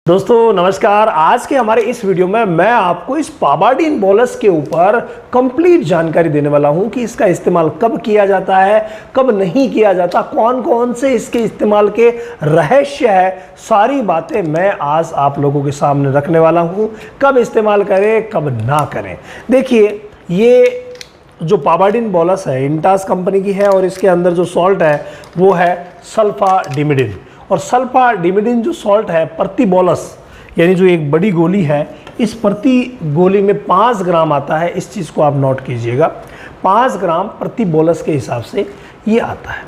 दोस्तों नमस्कार। आज के हमारे इस वीडियो में मैं आपको इस पाबाडिन बोलस के ऊपर कंप्लीट जानकारी देने वाला हूं कि इसका इस्तेमाल कब किया जाता है, कब नहीं किया जाता, कौन कौन से इसके इस्तेमाल के रहस्य है, सारी बातें मैं आज आप लोगों के सामने रखने वाला हूं। कब इस्तेमाल करें, कब ना करें। देखिए, ये जो पाबाडिन बोलस है इंटास कंपनी की है और इसके अंदर जो सॉल्ट है वो है सल्फाडिमिडिन। और सल्फाडिमिडिन जो सॉल्ट है प्रति बोलस, यानी जो एक बड़ी गोली है, इस प्रति गोली में 5 ग्राम आता है। इस चीज़ को आप नोट कीजिएगा, 5 ग्राम प्रति बोलस के हिसाब से ये आता है।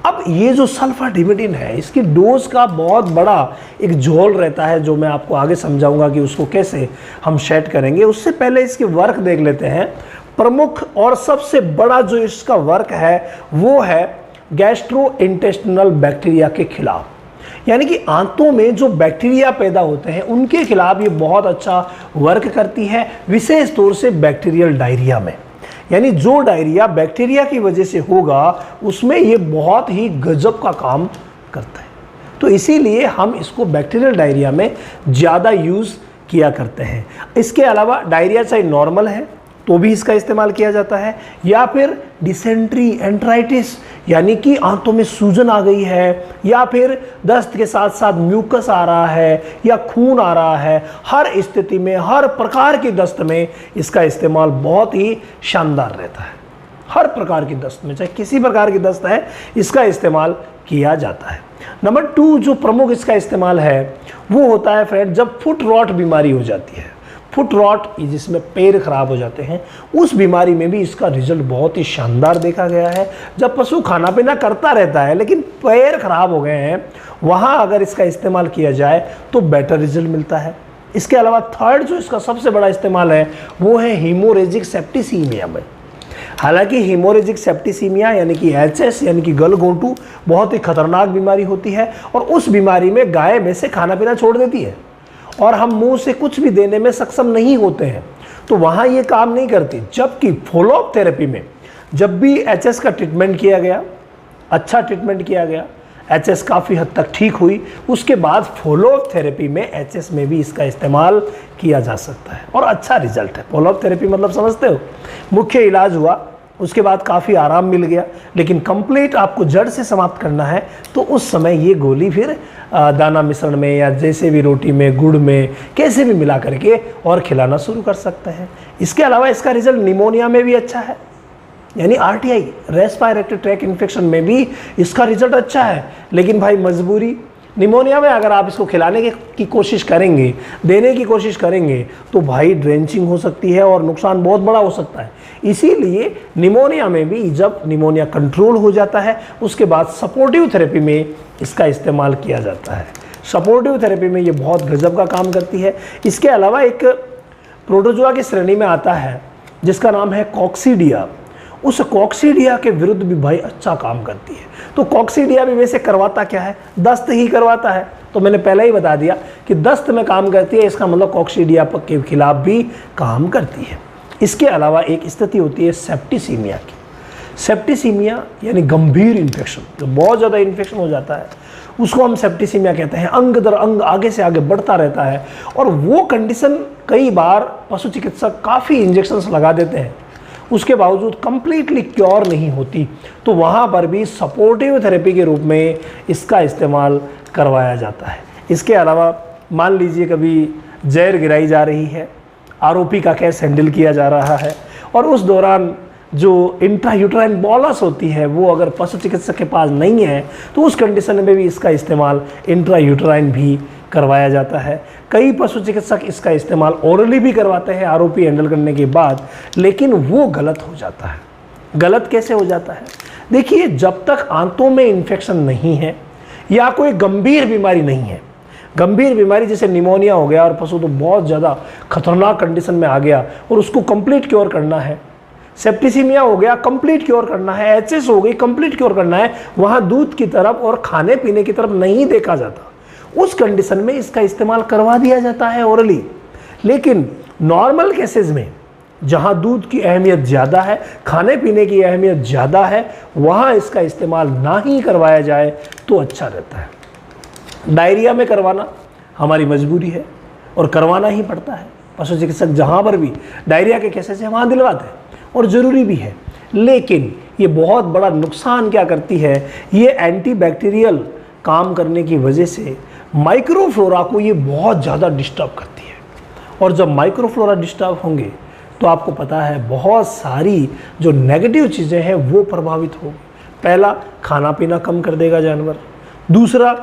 अब ये जो सल्फाडिमिडिन है इसकी डोज का बहुत बड़ा एक झोल रहता है, जो मैं आपको आगे समझाऊंगा कि उसको कैसे हम सेट करेंगे। उससे पहले इसके वर्क देख लेते हैं। प्रमुख और सबसे बड़ा जो इसका वर्क है वो है गैस्ट्रोइंटेस्टिनल बैक्टीरिया के खिलाफ, यानी कि आंतों में जो बैक्टीरिया पैदा होते हैं उनके खिलाफ ये बहुत अच्छा वर्क करती है, विशेष तौर से बैक्टीरियल डायरिया में। यानी जो डायरिया बैक्टीरिया की वजह से होगा उसमें ये बहुत ही गजब का काम करता है। तो इसीलिए हम इसको बैक्टीरियल डायरिया में ज़्यादा यूज़ किया करते हैं। इसके अलावा डायरिया चाहे नॉर्मल है तो भी इसका इस्तेमाल किया जाता है, या फिर डिसेंट्री, एंट्राइटिस यानी कि आंतों में सूजन आ गई है, या फिर दस्त के साथ साथ म्यूकस आ रहा है या खून आ रहा है, हर स्थिति में, हर प्रकार की दस्त में इसका इस्तेमाल बहुत ही शानदार रहता है। हर प्रकार की दस्त में, चाहे किसी प्रकार की दस्त है, इसका इस्तेमाल किया जाता है। नंबर 2 जो प्रमुख इसका इस्तेमाल है वो होता है फ्रेंड, जब फुट रॉट बीमारी हो जाती है। फुट रॉट जिसमें पैर खराब हो जाते हैं, उस बीमारी में भी इसका रिजल्ट बहुत ही शानदार देखा गया है। जब पशु खाना पीना करता रहता है लेकिन पैर खराब हो गए हैं, वहाँ अगर इसका इस्तेमाल किया जाए तो बेटर रिजल्ट मिलता है। इसके अलावा थर्ड जो इसका सबसे बड़ा इस्तेमाल है वो है हीमोरेजिक सेप्टिसीमिया में। हालांकि हीमोरेजिक सेप्टिसीमिया यानी कि HS यानी कि गलघोंटू बहुत ही खतरनाक बीमारी होती है, और उस बीमारी में गाय में से खाना पीना छोड़ देती है और हम मुंह से कुछ भी देने में सक्षम नहीं होते हैं, तो वहाँ ये काम नहीं करती। जबकि फॉलोअप थेरेपी में जब भी HS का ट्रीटमेंट किया गया, अच्छा ट्रीटमेंट किया गया, HS काफ़ी हद तक ठीक हुई, उसके बाद फॉलोअप थेरेपी में HS में भी इसका इस्तेमाल किया जा सकता है और अच्छा रिजल्ट है। फॉलोअप थेरेपी मतलब समझते हो, मुख्य इलाज हुआ, उसके बाद काफ़ी आराम मिल गया, लेकिन कंप्लीट आपको जड़ से समाप्त करना है तो उस समय ये गोली फिर दाना मिश्रण में या जैसे भी रोटी में, गुड़ में, कैसे भी मिला करके और खिलाना शुरू कर सकते हैं। इसके अलावा इसका रिजल्ट निमोनिया में भी अच्छा है, यानी RTI रेस्पिरेटरी ट्रैक इन्फेक्शन में भी इसका रिजल्ट अच्छा है। लेकिन भाई मजबूरी, निमोनिया में अगर आप इसको खिलाने की कोशिश करेंगे, देने की कोशिश करेंगे, तो भाई ड्रेंचिंग हो सकती है और नुकसान बहुत बड़ा हो सकता है। इसीलिए निमोनिया में भी जब निमोनिया कंट्रोल हो जाता है उसके बाद सपोर्टिव थेरेपी में इसका इस्तेमाल किया जाता है। सपोर्टिव थेरेपी में ये बहुत गजब का काम करती है। इसके अलावा एक प्रोटोजोआ की श्रेणी में आता है जिसका नाम है कॉक्सीडिया। उस कॉक्सीडिया के विरुद्ध भी भाई अच्छा काम करती है। तो कॉक्सीडिया भी वैसे करवाता क्या है, दस्त ही करवाता है। तो मैंने पहले ही बता दिया कि दस्त में काम करती है, इसका मतलब कॉक्सीडिया के खिलाफ भी काम करती है। इसके अलावा एक स्थिति होती है सेप्टिसीमिया की। सेप्टिसीमिया यानी गंभीर इन्फेक्शन, जो बहुत ज़्यादा इन्फेक्शन हो जाता है उसको हम सेप्टिसीमिया कहते हैं। अंग दर अंग आगे से आगे बढ़ता रहता है, और वो कंडीशन कई बार पशु चिकित्सक काफ़ी इंजेक्शंस लगा देते हैं, उसके बावजूद कंप्लीटली क्योर नहीं होती, तो वहाँ पर भी सपोर्टिव थेरेपी के रूप में इसका इस्तेमाल करवाया जाता है। इसके अलावा मान लीजिए कभी जहर गिराई जा रही है, आरोपी का केस हैंडल किया जा रहा है, और उस दौरान जो इंट्रायूट्राइन बोलस होती है वो अगर पशु चिकित्सक के पास नहीं है तो उस कंडीशन में भी इसका इस्तेमाल इंट्रायूट्राइन भी करवाया जाता है। कई पशु चिकित्सक इसका इस्तेमाल ओरली भी करवाते हैं आरोपी हैंडल करने के बाद, लेकिन वो गलत हो जाता है। गलत कैसे हो जाता है? देखिए, जब तक आंतों में इन्फेक्शन नहीं है या कोई गंभीर बीमारी नहीं है, गंभीर बीमारी जैसे निमोनिया हो गया और पशु तो बहुत ज़्यादा खतरनाक कंडीशन में आ गया और उसको कंप्लीट क्योर करना है, सेप्टिसीमिया हो गया कंप्लीट क्योर करना है, HS हो गई कंप्लीट क्योर करना है, वहाँ दूध की तरफ और खाने पीने की तरफ नहीं देखा जाता, उस कंडीशन में इसका इस्तेमाल करवा दिया जाता है ओरली। लेकिन नॉर्मल केसेस में जहाँ दूध की अहमियत ज़्यादा है, खाने पीने की अहमियत ज़्यादा है, वहाँ इसका इस्तेमाल ना ही करवाया जाए तो अच्छा रहता है। डायरिया में करवाना हमारी मजबूरी है और करवाना ही पड़ता है। पशु चिकित्सक जहाँ पर भी डायरिया के केसेस है वहाँ दिलवाते हैं और ज़रूरी भी है। लेकिन ये बहुत बड़ा नुकसान क्या करती है, ये एंटीबैक्टीरियल काम करने की वजह से माइक्रोफ्लोरा को ये बहुत ज़्यादा डिस्टर्ब करती है। और जब माइक्रोफ्लोरा डिस्टर्ब होंगे तो आपको पता है बहुत सारी जो नेगेटिव चीज़ें हैं वो प्रभावित होगी। पहला, खाना पीना कम कर देगा जानवर। दूसरा,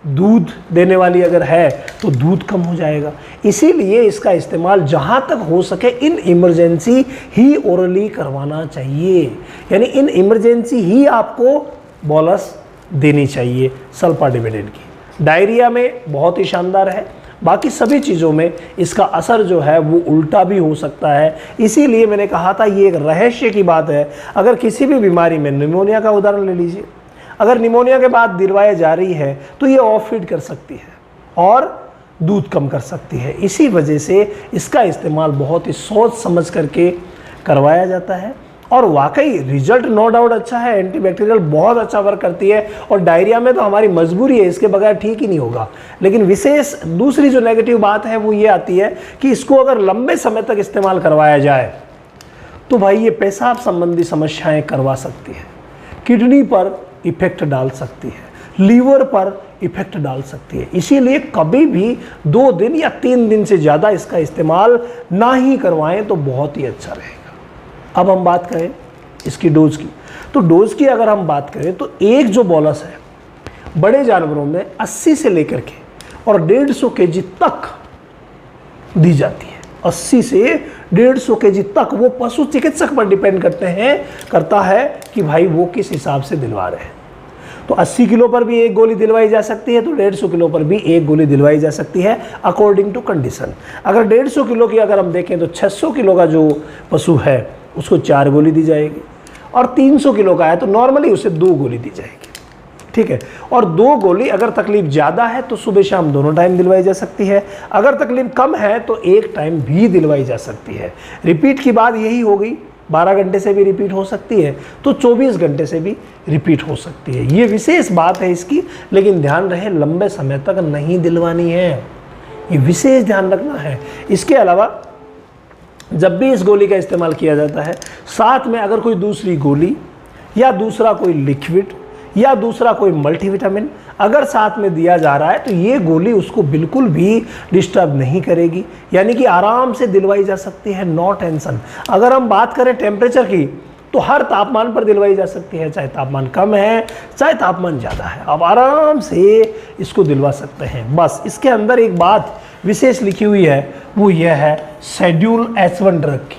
दूध देने वाली अगर है तो दूध कम हो जाएगा। इसीलिए इसका इस्तेमाल जहाँ तक हो सके इन इमरजेंसी ही ओरली करवाना चाहिए, यानी इन इमरजेंसी ही आपको बोलस देनी चाहिए सल्फा डिविडेंड की। डायरिया में बहुत ही शानदार है, बाकी सभी चीज़ों में इसका असर जो है वो उल्टा भी हो सकता है। इसीलिए मैंने कहा था ये एक रहस्य की बात है। अगर किसी भी बीमारी में, निमोनिया का उदाहरण ले लीजिए, अगर निमोनिया के बाद दिलवाई जा रही है तो ये ऑफ फीड कर सकती है और दूध कम कर सकती है। इसी वजह से इसका इस्तेमाल बहुत ही सोच समझ करके करवाया जाता है और वाकई रिजल्ट नो डाउट अच्छा है। एंटीबैक्टीरियल बहुत अच्छा वर्क करती है और डायरिया में तो हमारी मजबूरी है, इसके बगैर ठीक ही नहीं होगा। लेकिन विशेष दूसरी जो नेगेटिव बात है वो ये आती है कि इसको अगर लंबे समय तक इस्तेमाल करवाया जाए तो भाई ये पेशाब संबंधी समस्याएं करवा सकती है, किडनी पर इफेक्ट डाल सकती है, लीवर पर इफेक्ट डाल सकती है। इसीलिए कभी भी 2 दिन या 3 दिन से ज़्यादा इसका इस्तेमाल ना ही करवाएं तो बहुत ही अच्छा रहेगा। अब हम बात करें इसकी डोज की, तो डोज की अगर हम बात करें तो एक जो बोलस है बड़े जानवरों में 80 से लेकर के और 150 kg तक दी जाती है। 80 से 150 kg तक वो पशु चिकित्सक पर डिपेंड करता है कि भाई वो किस हिसाब से दिलवा रहे हैं। तो 80 किलो पर भी एक गोली दिलवाई जा सकती है, तो 150 किलो पर भी एक गोली दिलवाई जा सकती है अकॉर्डिंग टू कंडीशन। अगर 150 किलो की अगर हम देखें तो 600 किलो का जो पशु है उसको 4 गोली दी जाएगी और 300 किलो का है तो नॉर्मली उसे 2 गोली दी जाएगी, ठीक है। और 2 गोली अगर तकलीफ ज़्यादा है तो सुबह शाम दोनों टाइम दिलवाई जा सकती है। अगर तकलीफ कम है तो एक टाइम भी दिलवाई जा सकती है। रिपीट की बात यही हो गई, 12 घंटे से भी रिपीट हो सकती है तो 24 घंटे से भी रिपीट हो सकती है। ये विशेष बात है इसकी, लेकिन ध्यान रहे लंबे समय तक नहीं दिलवानी है, ये विशेष ध्यान रखना है। इसके अलावा जब भी इस गोली का इस्तेमाल किया जाता है साथ में अगर कोई दूसरी गोली या दूसरा कोई लिक्विड या दूसरा कोई मल्टीविटामिन अगर साथ में दिया जा रहा है तो ये गोली उसको बिल्कुल भी डिस्टर्ब नहीं करेगी, यानी कि आराम से दिलवाई जा सकती है, नो टेंशन। अगर हम बात करें टेम्परेचर की तो हर तापमान पर दिलवाई जा सकती है, चाहे तापमान कम है चाहे तापमान ज़्यादा है, आप आराम से इसको दिलवा सकते हैं। बस इसके अंदर एक बात विशेष लिखी हुई है वो यह है शेड्यूल H1 ड्रग की,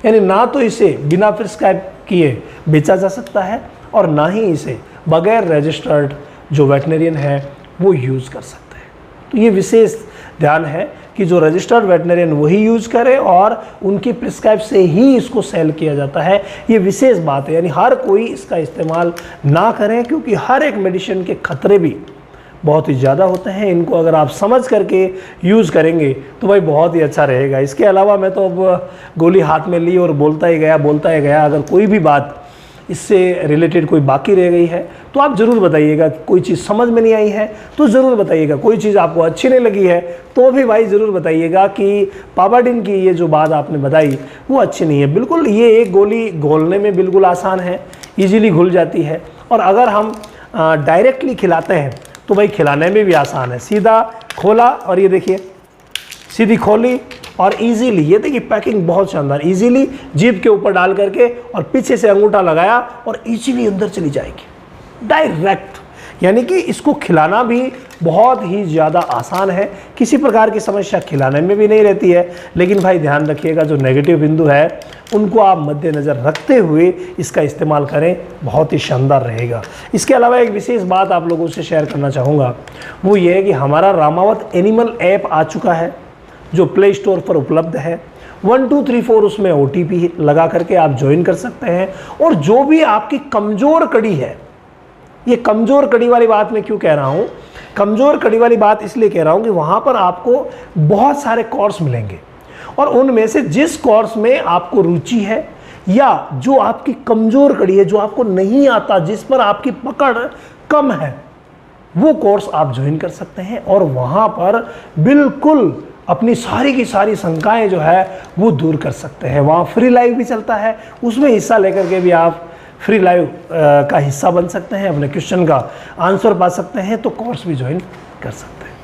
यानी ना तो इसे बिना प्रिस्क्राइब किए बेचा जा सकता है और ना ही इसे बगैर रजिस्टर्ड जो वेटनरियन है वो यूज़ कर सकते हैं। तो ये विशेष ध्यान है कि जो रजिस्टर्ड वेटनरियन वही यूज़ करे और उनकी प्रिस्क्राइब से ही इसको सेल किया जाता है, ये विशेष बात है। यानी हर कोई इसका इस्तेमाल ना करें क्योंकि हर एक मेडिसिन के खतरे भी बहुत ही ज़्यादा होते हैं। इनको अगर आप समझ करके यूज़ करेंगे तो भाई बहुत ही अच्छा रहेगा। इसके अलावा मैं तो अब गोली हाथ में ली और बोलता ही गया। अगर कोई भी बात इससे रिलेटेड कोई बाकी रह गई है तो आप ज़रूर बताइएगा। कोई चीज़ समझ में नहीं आई है तो ज़रूर बताइएगा। कोई चीज़ आपको अच्छी नहीं लगी है तो भी भाई ज़रूर बताइएगा कि पाबाडिन की ये जो बात आपने बताई वो अच्छी नहीं है। बिल्कुल ये एक गोली घोलने में बिल्कुल आसान है, ईजीली घुल जाती है और अगर हम डायरेक्टली खिलाते हैं तो भाई खिलाने में भी आसान है। सीधा खोला और ये देखिए सीधी खोली और इजीली, ये देखिए पैकिंग बहुत शानदार, इजीली जीभ के ऊपर डाल करके और पीछे से अंगूठा लगाया और इजीली अंदर चली जाएगी डायरेक्ट। यानी कि इसको खिलाना भी बहुत ही ज़्यादा आसान है, किसी प्रकार की समस्या खिलाने में भी नहीं रहती है। लेकिन भाई ध्यान रखिएगा जो नेगेटिव बिंदु है उनको आप मद्देनज़र रखते हुए इसका इस्तेमाल करें, बहुत ही शानदार रहेगा। इसके अलावा एक विशेष बात आप लोगों से शेयर करना चाहूँगा वो ये है कि हमारा रामावत एनिमल ऐप आ चुका है जो प्ले स्टोर पर उपलब्ध है। 1 2 3 4 उसमें OTP लगा करके आप ज्वाइन कर सकते हैं और जो भी आपकी कमज़ोर कड़ी है, ये कमज़ोर कड़ी वाली बात मैं क्यों कह रहा हूँ, कमज़ोर कड़ी वाली बात इसलिए कह रहा हूँ कि वहाँ पर आपको बहुत सारे कोर्स मिलेंगे और उनमें से जिस कोर्स में आपको रुचि है या जो आपकी कमज़ोर कड़ी है, जो आपको नहीं आता, जिस पर आपकी पकड़ कम है, वो कोर्स आप ज्वाइन कर सकते हैं और वहाँ पर बिल्कुल अपनी सारी की सारी शंकाएं जो है वो दूर कर सकते हैं। वहाँ फ्री लाइव भी चलता है, उसमें हिस्सा लेकर के भी आप फ्री लाइव का हिस्सा बन सकते हैं, अपने क्वेश्चन का आंसर पा सकते हैं, तो कोर्स भी ज्वाइन कर सकते हैं।